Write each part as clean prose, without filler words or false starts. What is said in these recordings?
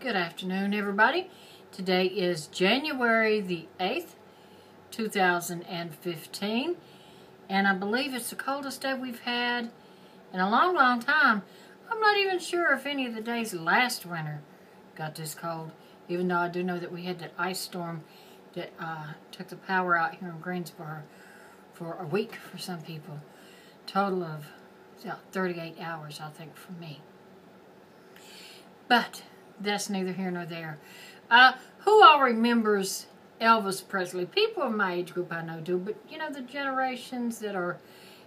Good afternoon, everybody. Today is January the 8th, 2015, and I believe it's the coldest day we've had in a long, long time. I'm not even sure if any of the days last winter got this cold, even though I do know that we had that ice storm that took the power out here in Greensboro for a week for some people. Total of 38 hours, I think, for me. But that's neither here nor there. Who all remembers Elvis Presley? People of my age group I know do, but you know, the generations that are,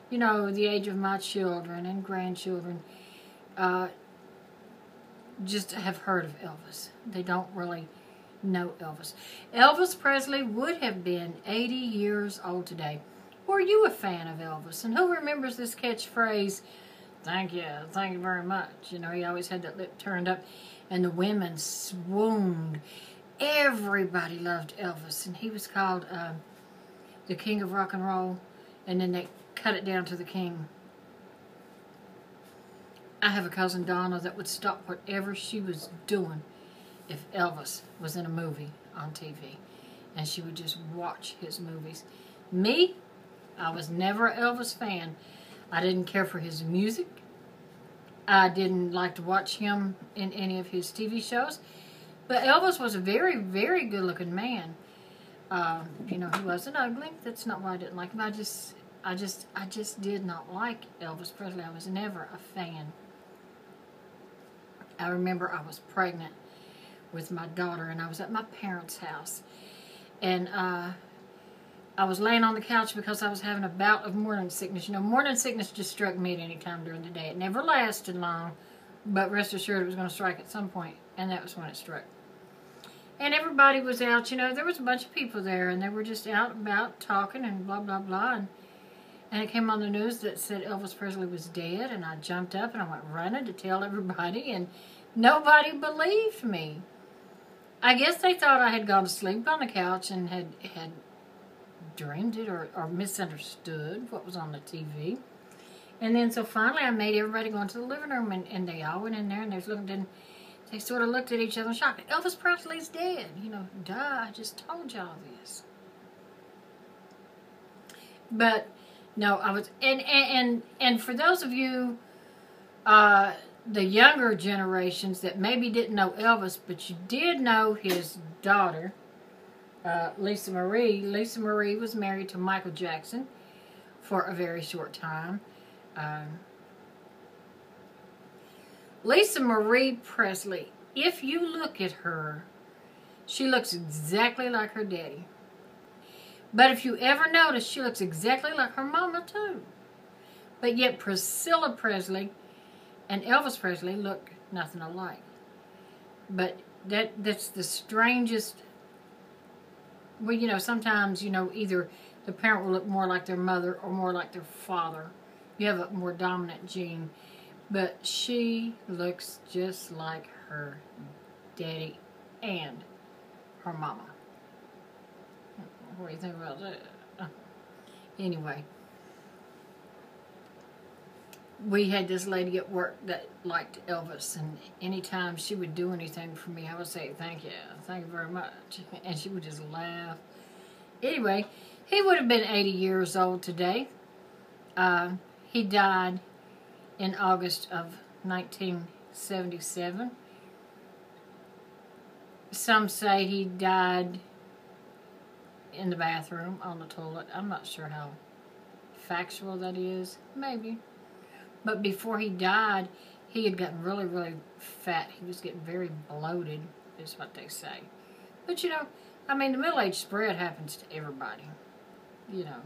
you know, the age of my children and grandchildren, just have heard of Elvis. They don't really know Elvis. Elvis Presley would have been 80 years old today. Were you a fan of Elvis? And who remembers this catchphrase, thank you very much? You know, he always had that lip turned up, and the women swooned. Everybody loved Elvis, and he was called the King of Rock and Roll, and then they cut it down to the King. I have a cousin, Donna, that would stop whatever she was doing if Elvis was in a movie on TV, and she would just watch his movies. Me, I was never an Elvis fan. I didn't care for his music. I didn't like to watch him in any of his TV shows. But Elvis was a very, very good-looking man. You know, he wasn't ugly. That's not why I didn't like him. I just did not like Elvis Presley. I was never a fan. I remember I was pregnant with my daughter, and I was at my parents' house. And I was laying on the couch because I was having a bout of morning sickness. You know, morning sickness just struck me at any time during the day. It never lasted long, but rest assured it was going to strike at some point, and that was when it struck. And everybody was out, you know, there was a bunch of people there, and they were just out about talking and blah, blah, blah. And it came on the news that said Elvis Presley was dead, and I jumped up and I went running to tell everybody, and nobody believed me. I guess they thought I had gone to sleep on the couch and had dreamed it or misunderstood what was on the TV. And then so finally I made everybody go into the living room, and they all went in there, and they looked, and they sort of looked at each other in shock. Elvis Presley's dead. You know, duh, I just told y'all this. But no, I was, and for those of you, the younger generations that maybe didn't know Elvis, but you did know his daughter, Lisa Marie. Lisa Marie was married to Michael Jackson for a very short time. Lisa Marie Presley, if you look at her, she looks exactly like her daddy. But if you ever notice, she looks exactly like her mama too. But yet Priscilla Presley and Elvis Presley look nothing alike. But that's the strangest. Well, you know, sometimes, you know, either the parent will look more like their mother or more like their father. You have a more dominant gene. But she looks just like her daddy and her mama. What do you think about that? Anyway, we had this lady at work that liked Elvis, and anytime she would do anything for me, I would say, thank you very much. And she would just laugh. Anyway, he would have been 80 years old today. He died in August of 1977. Some say he died in the bathroom on the toilet. I'm not sure how factual that is. Maybe. But before he died, he had gotten really, really fat. He was getting very bloated, is what they say. But, you know, I mean, the middle-age spread happens to everybody. You know,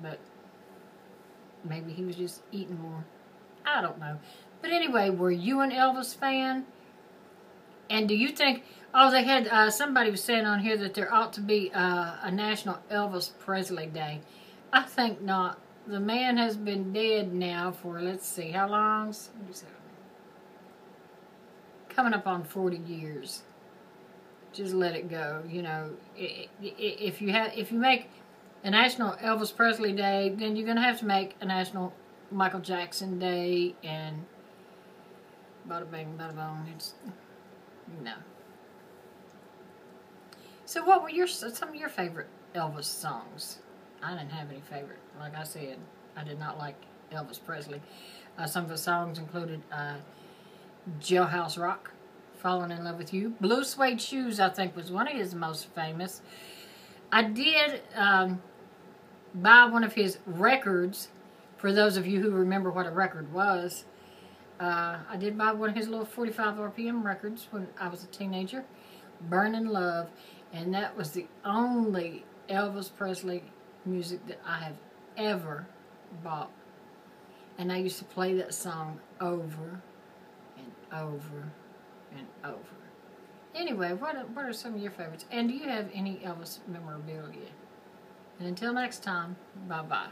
but maybe he was just eating more. I don't know. But anyway, were you an Elvis fan? And do you think, oh, they had, somebody was saying on here that there ought to be a National Elvis Presley Day. I think not. The man has been dead now for, let's see, how long? Coming up on 40 years. Just let it go. You know, if you make a National Elvis Presley Day, then you're going to have to make a National Michael Jackson Day, and bada bing, bada boom. No. So what were some of your favorite Elvis songs? I didn't have any favorite. Like I said, I did not like Elvis Presley. Some of the songs included Jailhouse Rock, Falling in Love with You. Blue Suede Shoes, I think, was one of his most famous. I did buy one of his records, for those of you who remember what a record was. I did buy one of his little 45 RPM records when I was a teenager, Burning Love, and that was the only Elvis Presley music that I have ever bought. And I used to play that song over and over and over. Anyway, what are some of your favorites? And do you have any Elvis memorabilia? And until next time, bye-bye.